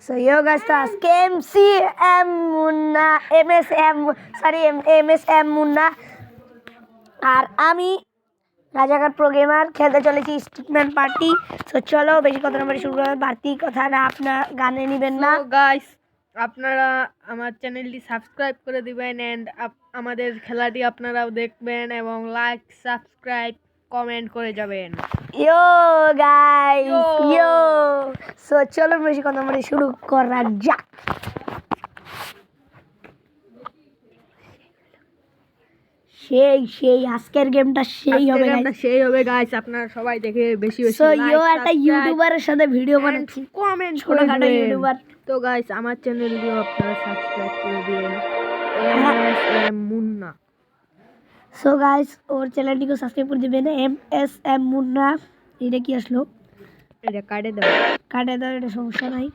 So yo guys, তো আজকে MCM Munna MSM Munna আর আমি রাজাকার প্রোগ্রামার খেলতে চলেছি স্টিকম্যান পার্টি। সো চলো বেশি কথা না বলে শুরু করা, বাড়তি কথা না আপনার গানে নেবেন না। গাইস, আপনারা আমার চ্যানেলটি সাবস্ক্রাইব করে দিবেন এন্ড আমাদের খেলাটি আপনারাও দেখবেন এবং লাইক সাবস্ক্রাইব কমেন্ট করে যাবেন। ইয়ো গাইস ইয়ো, সো চলো বেশি কথা না বলে শুরু করা যাক। সেই আজকের গেমটা সেই হবে গাইস, আপনারা সবাই দেখে বেশি বেশি সো ইয়ো একটা ইউটিউবারের সাথে ভিডিও বানাচ্ছি, কমেন্ট করে ছোটখাটো দিবেন। ইউটিউবার। তো গাইস, আমার চ্যানেলটিও আপনারা সাবস্ক্রাইব করে দিবেন, MSM মুন্না। সো গাইস, ওর চ্যানেলটিকে সাবস্ক্রাইব করে দিবেন, MSM মুন্না। এটা কি আসলো? এটা কাটে দাও, এটা সমস্যা নাই।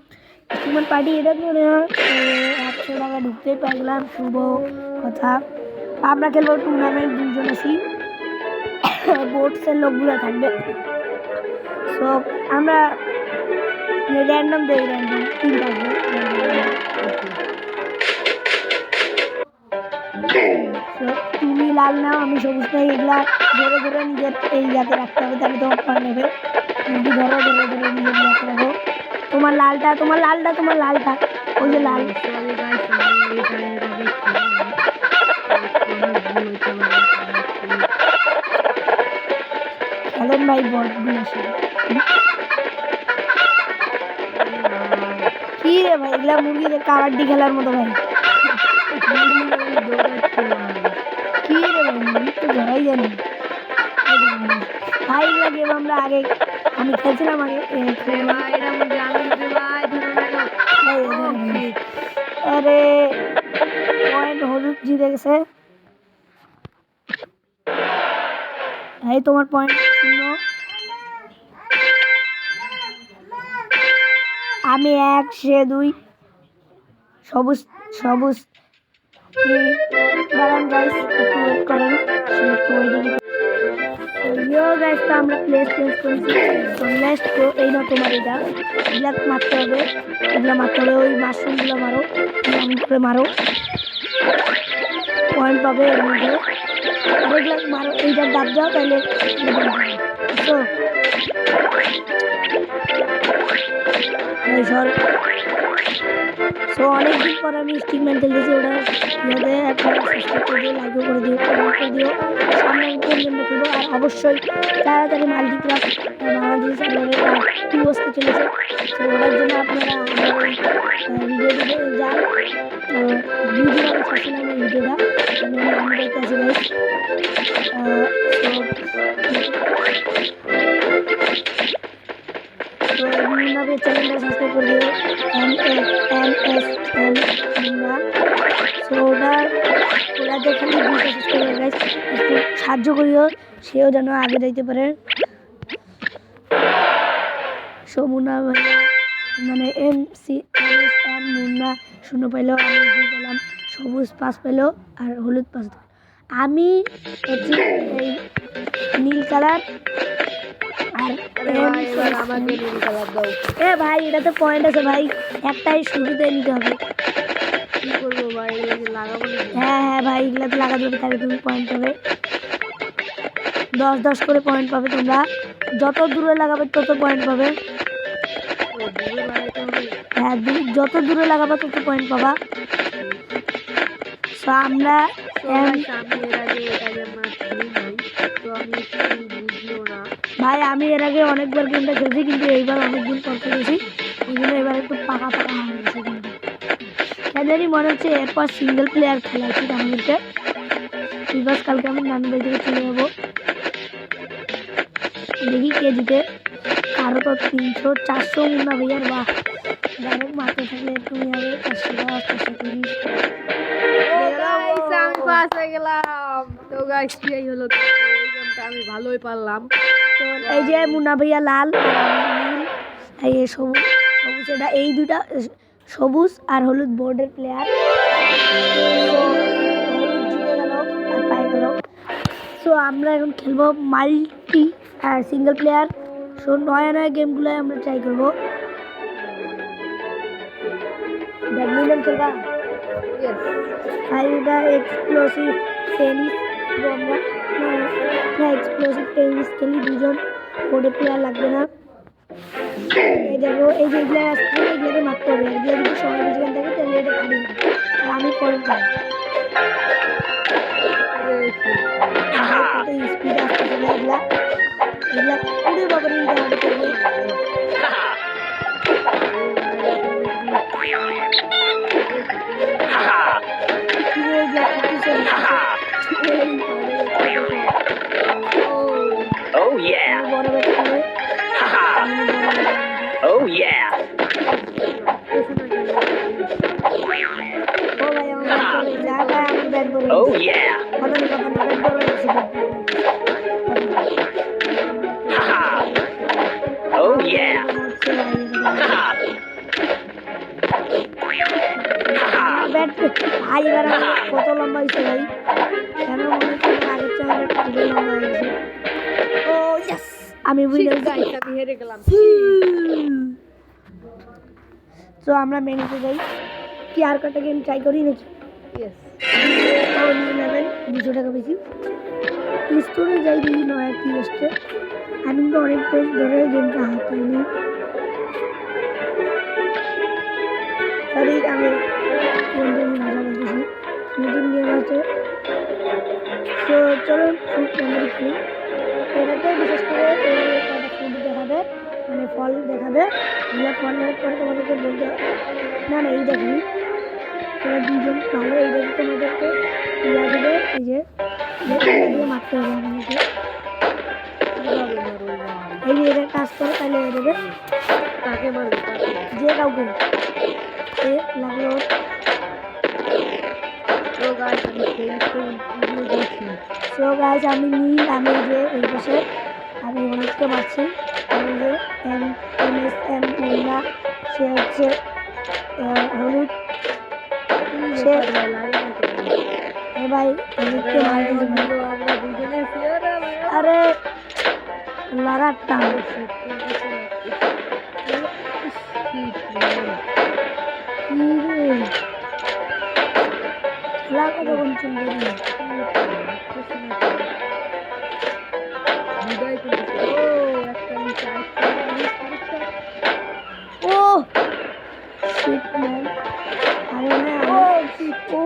স্টিকম্যান পার্টি এটা মনে হয় 100 টাকা ঢুকতেই পারলাম, শুভ কথা। আমরা খেলবো টুর্নামেন্ট, দুজন আছি, বোর্ডসের লোকগুলো থাকবে। সো আমরা র্যান্ডম তিন থাকবে। তুমি লাল নাও, আমি সবুজ নাই। এগুলা ধরে ধরে নিজের এই ইয়াতে রাখতে হবে, তাহলে তোমার পয়েন্ট নেবে। মুরগি ধরে ধরে ধরে নিজের ইয়াতে রাখো। তোমার লালটা ওই যে লাল। খেলেন ভাই বটগুলো কি রে ভাই, এগুলা মুরগিদের কাবাডি খেলার মতো ভাই। কি রে ভাই, মুরগি তো ধরাই যায় না ভাই। এগুলা গেম আমরা আগে আমি খেলছিলাম আগে। আরে পয়েন্ট হলুদ জিতে গেছে। এই তোমার পয়েন্ট 0, আমি 1, সে 2। সবুজ দাঁড়ান গাইস, একটু ওয়েট করেন। গাইস, তো আমরা প্লেস করেছি। তো নেক্সট তো এই না, তোমার এটা এগুলা মারতে হবে, ওই মাশরুমগুলো মারো, করে মারো, পয়েন্ট পাবে এর মধ্যে। আর এগুলা মারো, এইটা দাব দাও, তাহলে সো অনেকদিন পর আমি স্টিকম্যান খেলতেছি। ওটা ইয়াতে একটা সাবস্ক্রাইব করে দিও, লাইকও করে দিও, কমেন্ট করে দিও। সামনে আমি কোন গেমটা খেলবো, আর অবশ্যই তাড়াতাড়ি মাল্টিক্রাফট বাংলাদেশ সার্ভারে 2 আসতে চলেছে। তো ওটার জন্য আপনারা আমার ওই ভিডিওটিতে যান। 2 দিন আগে ছাড়ছিলাম ওই ভিডিওটা, আমি দেখতে আছি গাইস। তো মুন্নাকে চ্যানেলটা সাবস্ক্রাইব করে দিও, MSM মুন্না। সো ওরা যেখানে 2টা সাবস্ক্রাইবার গাইস, একটু সাহায্য করিও, সেও যেন আগে যাইতে পারে। সো মুন্না ভাইয়া মানে MSM মুন্না 0 পাইলো, আমি 2 পেলাম, সবুজ 5 পেলো, আর হলুদ 5। আমি হচ্ছি এই নীল কালার। আর এ ভাই, এটা তো পয়েন্ট আছে ভাই, একটাই শুরুতে নিতে হবে। কি করবো ভাই, লাগাবো? হ্যাঁ ভাই, এগুলা তো লাগাতে হবে, তাহলে তুমি পয়েন্ট পাবে। 10 করে পয়েন্ট পাবে তোমরা, যত দূরে লাগাবে তত পয়েন্ট পাবে। হ্যাঁ, যত দূরে লাগাবে তত পয়েন্ট পাবা। সো আমরা ভাই, আমি এর আগে অনেকবার গেমটা খেলছি, কিন্তু এইবার অনেকদিন পর খেলেছি, ওই জন্য এবার একটু পাকা হয়ে গেছে গেমটা। কেন জানি মনে হচ্ছে এরপর সিঙ্গেল প্লেয়ার খেলা উচিত আমাদেরকে। বিকজ কালকে আমি নানু বাড়ি থেকে চলে যাবো, দেখি কে জিতে। কারো তো 300 400 মুন্না ভাইয়ার, বা ডাইরেক্ট মারতে থাকলে তুমি হবে 410 430। আমি ভালোই পারলাম। তো এই যে মুন্না ভাইয়া লাল আর আমি নীল, এই সবুজ। এটা এই দুটা সবুজ আর হলুদ বোর্ডের প্লেয়ার। হলুদ জিতে গেল আর পায়ে গেল। সো আমরা এখন খেলবো মাল্টি আর সিঙ্গেল প্লেয়ার। সো নয়া গেমগুলো আমরা ট্রাই করবো। ব্যাডমিন্টন খেলবা ইয়েস ফাইভটা এক্সপ্লোসিভ টেনিস আমরা না না এক্সপ্লোসিভ টেনিস খেলি দুজন কোর্টে প্লেয়ার লাগবে না এই দেখো এই যে এগুলো আসছে এগুলোকে মারতে হবে এগুলো যদি সময় বেশিখান থাকে তাহলে এটা ফাড়ি আর আমি পয়েন্ট পাই কত স্পিড আসতেছে না এগুলা এগুলা পুরো বাবারে এটা হাতে করবে Oh yeah. বড় ব্যাট করে Oh yeah. ও ভাই আমার ব্যাট করে যা ভাই আমার ব্যাট করে Oh yeah. কথা না ব্যাট করে দিছি Oh yeah. ব্যাট ভাই এবার আমার কত লম্বা হয়েছে ভাই কেন মনে হচ্ছে আগের চেয়ে আমার খুবই লম্বা হয়ে গেছে ও ইয়েস আমি বুঝে গাইস আমি হেরে গেলাম তো আমরা মেনুতে যাই কি আর কটা গেম ট্রাই করি নাকি ইয়েস ও নিয়ে নেবেন 200 টাকা বেশি স্টোরে যাই দেখি নয় কি এসছে আমি তো অনেক পেজ ধরে গেমটা হাতাইনি সরি আমি গেমটা নিয়ে মজা বলতেছি নতুন গেম আছে তো চলুন ফুড মেমোরি খেলি এটাতে বিশেষ করে তোমাদের কটা ফুড দেখাবে মানে ফল দেখাবে এগুলো ফল দেখার পরে তোমাদেরকে বলতে না না এই দেখিনি তোমরা দুজন ভালো এই দেখে তোমাদেরকে ইয়া দেবে এই যে দিয়ে মারতে হবে আমাদেরকে এই যে এদের কাজ করে তাহলে হয়ে যাবে তাকে মারবে যে কাউকে এ লাগলো তো গাইস আমি খেলতে গেছি সো গাইজ আমি নীল আমি যে এই পাশে আমি অনেককে মারছি আমি যে MSM মুন্না সে হচ্ছে হলুদ সে এ ভাই হলুদকে মারতে আমরা দুজনে শেয়ার আরে লড়ার টান খেলা কতক্ষণ চলবে রে? ও শিট ম্যান আরে না ও শিট ও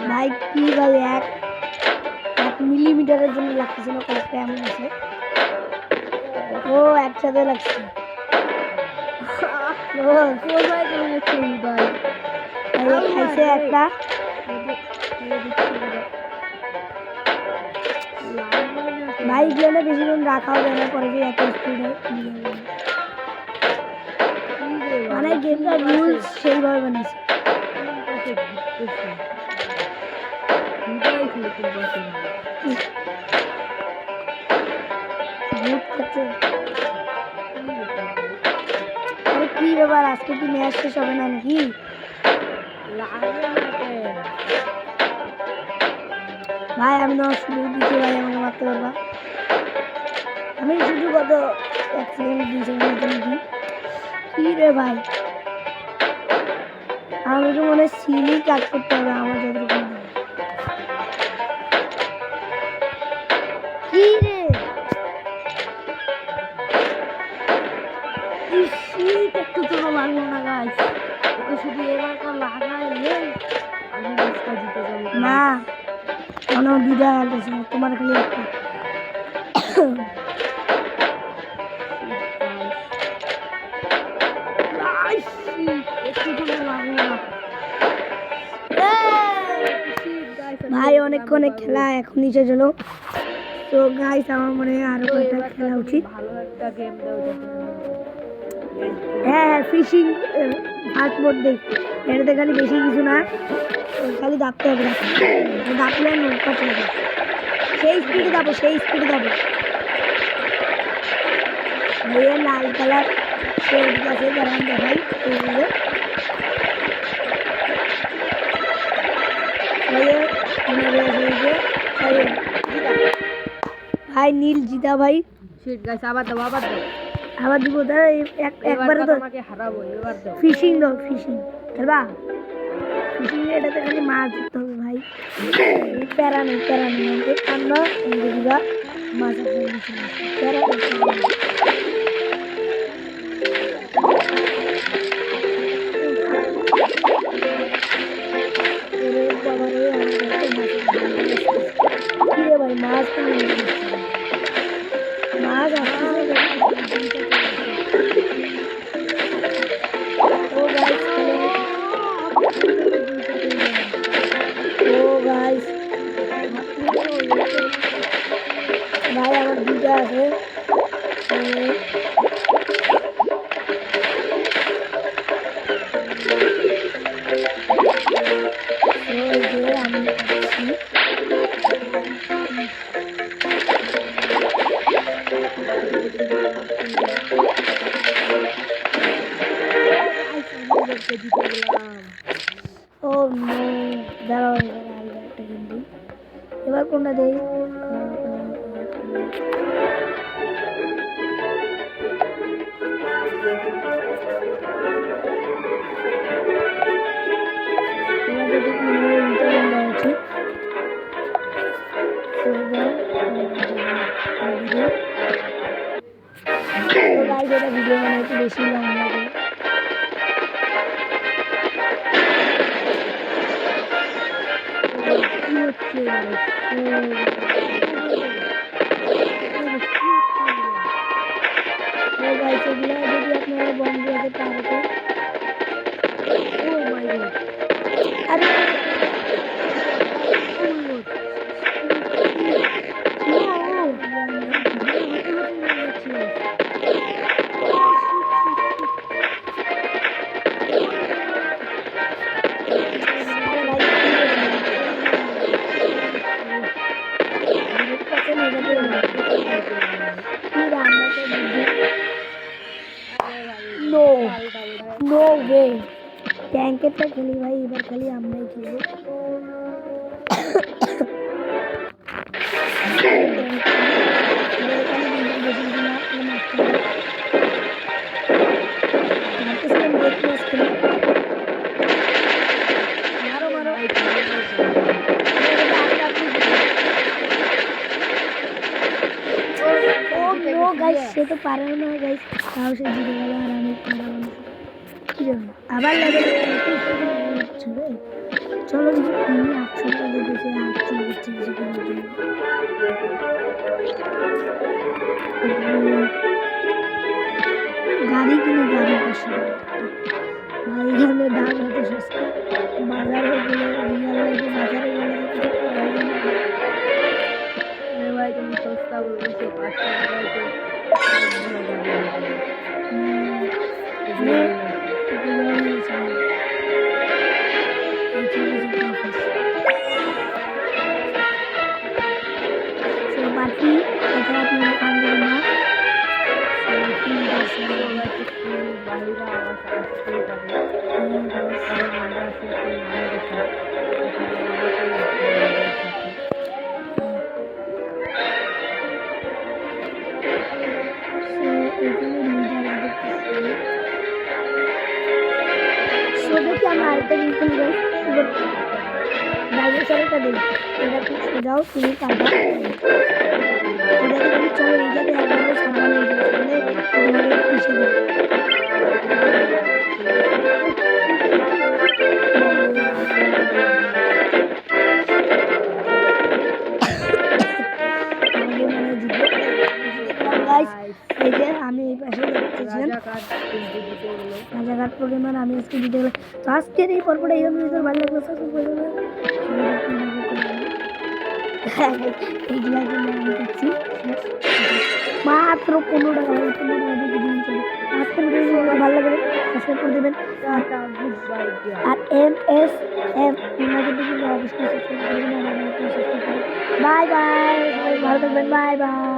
ভাই কি ভাই 1 মিলিমিটারের জন্য লাগতেছে না কয়েকটা এমন আছে ও একসাথে লাগছে ও খাইছে একটা ভাই গেলে বেশিক্ষণ রাখাও যায় না পরে এত স্পিডে মানে গেমটা রুলস সেইভাবে বানিয়েছে ভূত খাচ্ছে আরে কি ব্যাপার আজকে কি ম্যাচ শেষ হবে না নাকি ভাই আমি তোমার শুরু দিচ্ছি ভাই আমাকে মারতে পারবা আমি শুধু কত 1 সেকেন্ড 2 সেকেন্ডের জন্য দিই কি রে ভাই আমি তো মনে হয় সিলি কাজ করতে হবে আমার যতটুকু মনে হয়। কি রে শীত একটু তো লাগলো না গাইস ওকে শুধু এবার কার লাগাইলে আমি ম্যাচটা জিতে যাবো না কোনো দুইটা আছে তোমার খালি একটা ভাই অনেকক্ষণ খেলা এখন নিচে চলো তো গাইস আমার মনে হয় আরো কয়েকটা খেলা উচিত ভালো একটা গেম দাও হ্যাঁ ফিশিং ফাস্ট বোর্ড দেখ এটাতে খালি বেশি কিছু না খালি দাপতে হবে দাপলে নৌকা চলবে সেই স্পিডে যাবো ভাইয়া লাল কালার সেই গাছে দাঁড়ান দেখাই এইগুলো ভাই ভাই নীল জিতা ভাই। শিট গাইস, আবার দাও। আবার দিব দাঁড়া একবারে তো তোমাকে হারাবো, এবার দাও। ফিশিং দাও, ফিশিং খেলবা। ফিশিং এটাতে খালি মাছ ধরতে হবে ভাই। এই প্যারা নেই আমরা দিবা মাছ আপনার নিচে প্যারা নেই। কিরে ভাই মাছ তো মাছ আসতেছে। ভাই আমার দুটা আছে। আমি ও দাঁড়াও একটা কিন্তু এবার কোনটা দেই? ভিডিও বানাইতে বেশি লং লাগে। এগুলো যদি আপনারা বন্ধ হতে পারবে। আরে नो वे ট্যাঙ্কেরটা খেলি ভাই, এবার খালি আমরাই খেলবো। সে তো পারে না গাইস, তাও সে জিতে গেল আর আমি পারলাম। কি জানো আবার লাগে চলো আমি 800 টাকা দিতেছি, 800 দিচ্ছি কিছু করার জন্য। গাড়ি কিনে গাড়ি পাশে ভাই, এখানে দাম এত সস্তা। বাজারে গেলে রিয়াল লাইফে বাজারে গেলে ভাই তুমি সস্তা বলছো, 500 টাকায় তো বাকি কথা আপনারা কান্দেন না। বাইরে আওয়াজ আসতেই পারে, কারণ আমরা আসলে আমাদের সাথে দেখি আমরা আরেকটা জিনিস খেলি ডাইনোসরটা দিই। এটা খুব সোজাও, তুমি পারবা। এটাকে তুমি চলো এইটাকে একবারে সামনে তোমাদের পিছিয়ে দেবে। এই যে আমি এই পাশে দেখতেছিলাম রাজাঘাট পরিমাণ আমি আজকে দিতে গেলাম। তো আজকের এই পর্বটা এই জন্য ভালো লাগলো মাত্র 15 টাকা, 15 টাকা দিয়ে দিন চলে। আজকের ভিডিও ভালো লাগলে সাবস্ক্রাইব করে দেবেন। আর MSM অবশ্যই সাবস্ক্রাইব করে দেবেন। বাই বাই, ভালো থাকবেন, বাই বাই।